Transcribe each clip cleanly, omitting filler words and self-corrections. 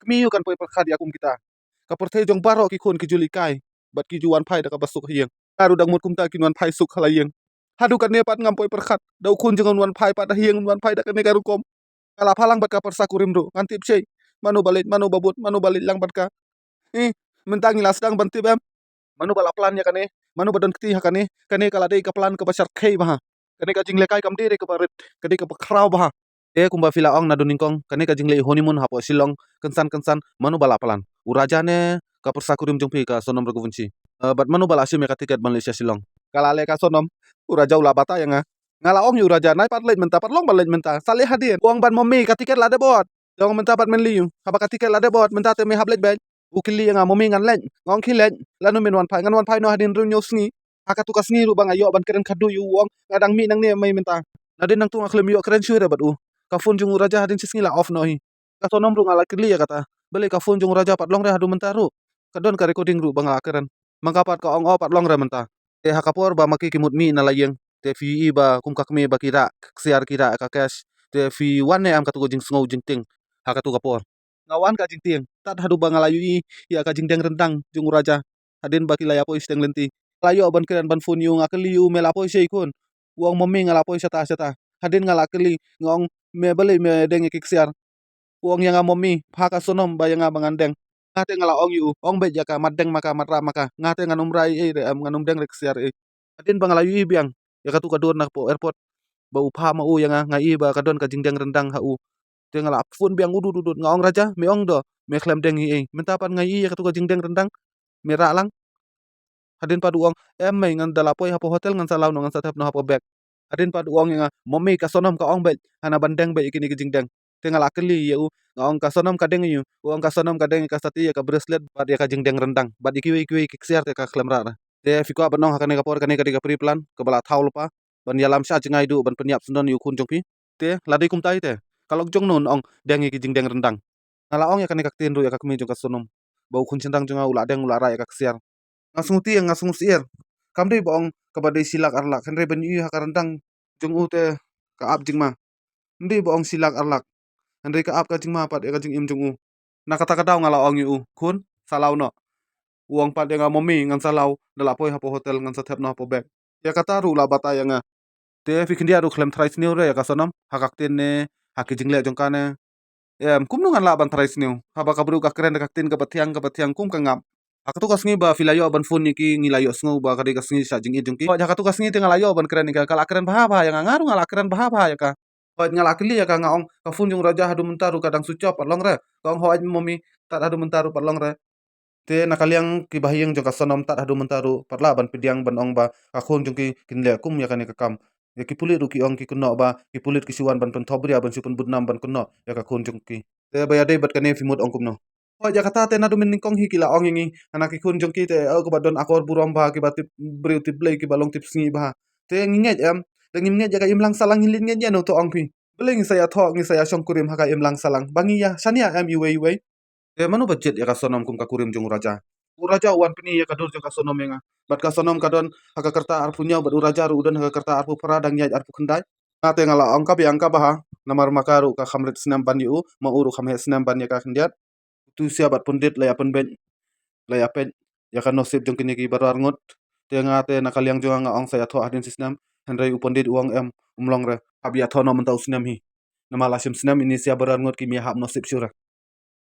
miu kan poi perkhadi akum kita. Kaperthe jong baro ki khon ki juli kai. Bat ki juan pai da ka basuk hieng. Aru dang mut kum ta kin wan pai suk halayeng. Hadu kan ne pat ngam poi perkhat. Dau khun jangan wan pai pat da hieng wan pai da kan ne garukom. Kala phalang bat ka persakurim ru. Ngantip sei. Manu babut, manu balit lang bat ka. Mentang ilas dang banti bem. Manu bala plan ya kane. Manu badon kti ha kane kala dei ka plan ka basar khei baha. Kane ka jing lekai kam dire ka barit. Kade ka bakrau baha. Kumba fila ong na duningkong kane ka jingle honeymoon hapo silong kensan manu bala palan urajane ka persakurim jongpi ka sonom raguvunci bat manu bala asim ya ka tiket Malaysia silong kala le ka sonom uraja ula bata yang ngala ong yu uraja nai pat leit menta pat long balet menta sale hadien uang ban momi ka tiket lade bot dong menta pat men liu haba ka tiket lade bot menta te me hablet bel ukili yang momi ngan len ngong khilen lanu min wan pai ngan wan pai no hadin ru nyosni haka tu kasni ru bang ayo ban keren kadu yu uang ngadang mi nang ne mai menta nadin nang tu aklem yu keren syure bat kafun jung raja hadin sisngila off nohi kasonom ru ngala kili ya kata beli kafun jung raja pat long re hadu mentaru kadon ka recording ru bangala keren mangkapat ka ong o pat long re menta hakapor ba maki kimut mi na layeng te fi ba kum kakme ba kira ksiar kira ka cash te fi wan ne am katu jing sngo jing ting hakatu kapor ngawan ka jing ting tat hadu bangala yu ya ka jing deng rendang jung raja hadin ba kilaya po isteng lenti layo ban keren ban fun yu ngakeli yu melapo sei kun wong momi ngala po seta hadin ngala keli ngong me beli me deng kiksiar wong yang amomi phaka sonom ba yang mangandeng ngate ngala ong yu ong be jaka madeng maka matra maka ngate nganum rai re nganum deng reksiar adin bangala yu biang ya katu kadon na po airport ba upha ma yang ngai ba kadon ka jingdeng rendang te ngala fun biang udut ngaong raja me ong do me klem deng menta pan ngai ya katu ka jingdeng rendang me ra lang hadin padu ong mai ngan dalapoi hapo hotel ngan salau no ngan satap no hapo bag adin padu ong yang momi ka sonom ka ong be hana bandeng be ikini jingdeng tinggal akeli ya ngong ka sonom kadeng yu uang ka sonom kadeng ka sati ya ka bracelet bad ya ka jingdeng rendang bad ikiwi kiksiar te ka klem ra te fiko abanong hakane ka por kane ka diga pri plan ka bala thaul pa ban yalam sha jingai du ban penyap sendon yu kun jongpi te ladi kum tai te kalau jong nun ong deng iki jingdeng rendang ngala ong ya kane ka tin ru ya ka kemi jong ka sonom bau kun sendang jonga ula deng ula ra ya ka ksiar ngasung ti ngasung sier kamdei bong ka badai silak arlak khenre ban yu ha ka rendang jong u te ka ap jingma ndi bong silak arlak Andai ka ap ka jing ma pat ya ka jing im jong u. Na kata kadau ngala ong yu kun salau no. Uang pat yang momi ngan salau dala poi hapo hotel ngan satep no hapo bag. Ya kata ru la bata yang te fi kindia ru klem trais niu re ya ka sonam hakak tin ne haki jing le jong kane. Kum nu ngan la ban trais niu. Haba ka bru ka keren ka tin ka batiang kum ka ngam. Hakatu ka sngi ba filayo ban fun ni ki ngilayo sngu ba ka de ka sngi sa jing i jong ki. Hakatu ka sngi te ngalayo ban keren ni ka kala keren bah yang ngaru ngala keren bah ya ka. Hoj ngalakili ya ka ngaong ka funjung raja hadu mentaru kadang sucop patlong re kong hoj momi tat hadu mentaru patlong re te nakaliang ki bahyang jong ka sonom tat hadu mentaru patla ban pidiang ban ong ba ka khon jong ki kinle kum ya kane ka kam ya ki pulit ru ki ong ki kuno ba ki pulit ki siwan ban pen thobria ban supun budnam ban kuno ya ka khon jong ki te bayade bat kane fimut ong kumno hoj ya kata te nadu min kong hi kila ong ingi anak ki khon jong ki te ka badon akor burom ba ki batip briu tip blai ki balong tip sngi ba te nginget dengim nge jaga imlang salang hilin nge jano to ong pi beling saya tho ngi saya syong kurim haka imlang salang bangi ya sania iwe manu budget ya ka sonom kum ka kurim jong uraja uraja wan pini ya kadur jong ka sonom menga bat ka sonom kadon haka kerta ar punya bat uraja ru udon haka kerta arpu para dang nyaj arpu kendai ate ngala ong ka biang ka baha namar makaru ka khamret snam ban yu ma uru khamhe snam ban ya ka khendiat tu sia bat pundit la ya pen ben la ya pen ya ka nosip jong kini ki barar ngot te ngate nakaliang jong nga ong saya tho adin sisnam henry upondit uang umlong re abia thono mentau snam hi nama lasim snam ini sia barar ngot ki mi hab nosip syura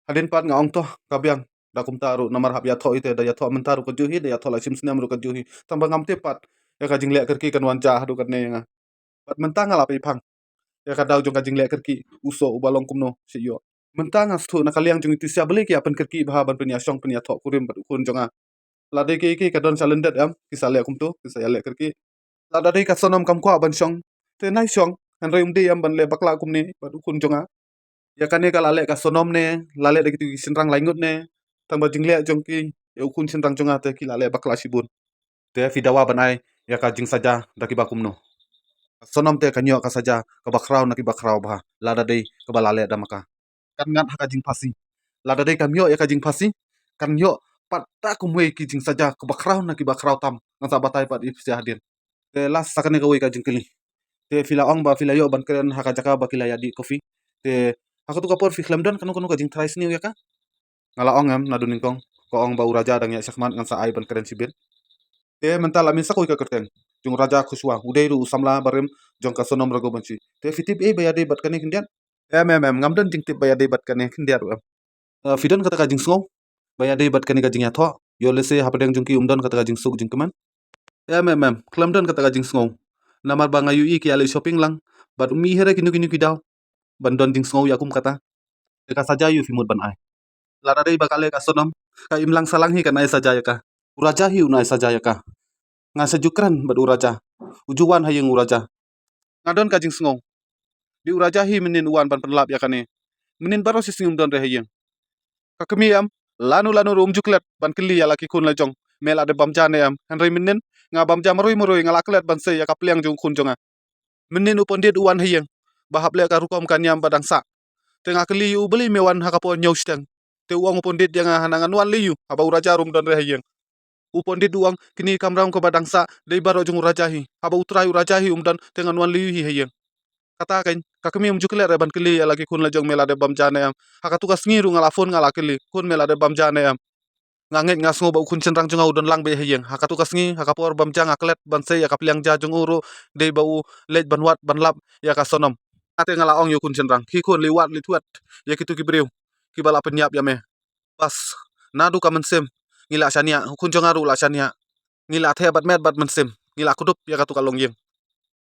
hadin pat nga ong toh kabiang dakum taru namar hab ya tho ite da ya tho mentaru ko juhi da ya tho lasim snam ru ko juhi tambah ngam te pat ya ka jingle kerki kan wanja hadu kan ne nga pat mentang ala pi phang ya ka dau jong ka jingle kerki uso ubalong kumno si yo mentang as thu nakaliang jong itu sia beli ki apen kerki bah ban penia syong penia tho kurim bat kun jonga lade ki kadon salendet kisale kum tu kisale kerki lada dei ka sonom kam kwa ban syong te nai syong han reum de ban le bakla kum ni badu kun jonga ya kane ka lale ka sonom ne lale de kitu sinrang laingut ne tang ba jingle jong ki ya kun sinrang jonga te ki lale bakla sibun te fidawa banai ya ka jing saja daki bakum no sonom te kanyo ka saja ka bakrau na ki bakrau bah lada dei ka balale da maka kan ngat haka jing pasi lada dei kamyo ya ka jing pasi kan yo patta kumwe ki jing saja ka bakrau na ki bakrau tam ngasa batai pat ip sia hadir te las sakane ka we ka jing kili te fila ong ba fila yo ban keren haka jaka ba kila yadi kofi te haka tu kapor fi khlam don kanu kanu ka jing trais ni ya ka ngalaong em na duningkong ko ong bau raja dang ya sakman ngan sa ai ban keren sibin te mental amin sakoi ka kerteng jung raja khuswa udai ru samla barem jong ka sonom rago banci te fitip e bayade bat kane kindian em ngamdan jing tip bayade bat kane kindian em fidon kata ka jing sngo bayade bat kane ka jing ya tho yo lese hapadeng jung ki umdon kata ka jing suk jing keman klamdon kata ka jing sngo namar banga yu i ki ale shopping lang bat umi here kinu kinu kidaw bandon jing sngo yakum kata te ka saja yu fimut ban ai lada dei bakale ka sonom ka imlang salang hi kan ai saja ya ka uraja hi unai saja ya ka nga sejukran bad uraja ujuwan hayeng uraja ngadon ka jing sngo di uraja hi menin uwan ban penlap ya kane menin baro sisingum don re hayeng ka kemi am lanu lanu rum juklet ban kili ya laki kun la jong mel ade bam jane am henry menin nga bam jam maroi maroi nga laklet ban se ya kapliang jung kun jonga menin upon dit uwan hayeng bahap le ka rukom kan yam badang sa te nga keli u beli mewan hakapo nyosteng te uang upon dit yang hanangan wan liyu aba uraja rum don re hayeng upon dit uang kini kamram ko badang sa dei baro jung uraja hi aba utrai uraja hi umdan tengan wan liyu hi hayeng kata kain kakemi juklet re ban keli ya laki kun la jong mel ade bam jane am hakatukas ngiru ngala phone ngala keli kun mel ade bam jane am nganget ngasngo ba kun cenrang jung udon lang be hayeng hakatukas ngi hakapor bam jang aklet ban se ya kapliang ja jung uru dei bau lej ban wat ban lap ya ka sonom ate ngala ong yo kun cenrang ki kun liwat li tuat ya kitu ki breu ki bala penyap ya me pas nadu ka mensem ngila shania kun jong aru la shania ngila the bat met bat mensem ngila kudup ya katu kalong yeng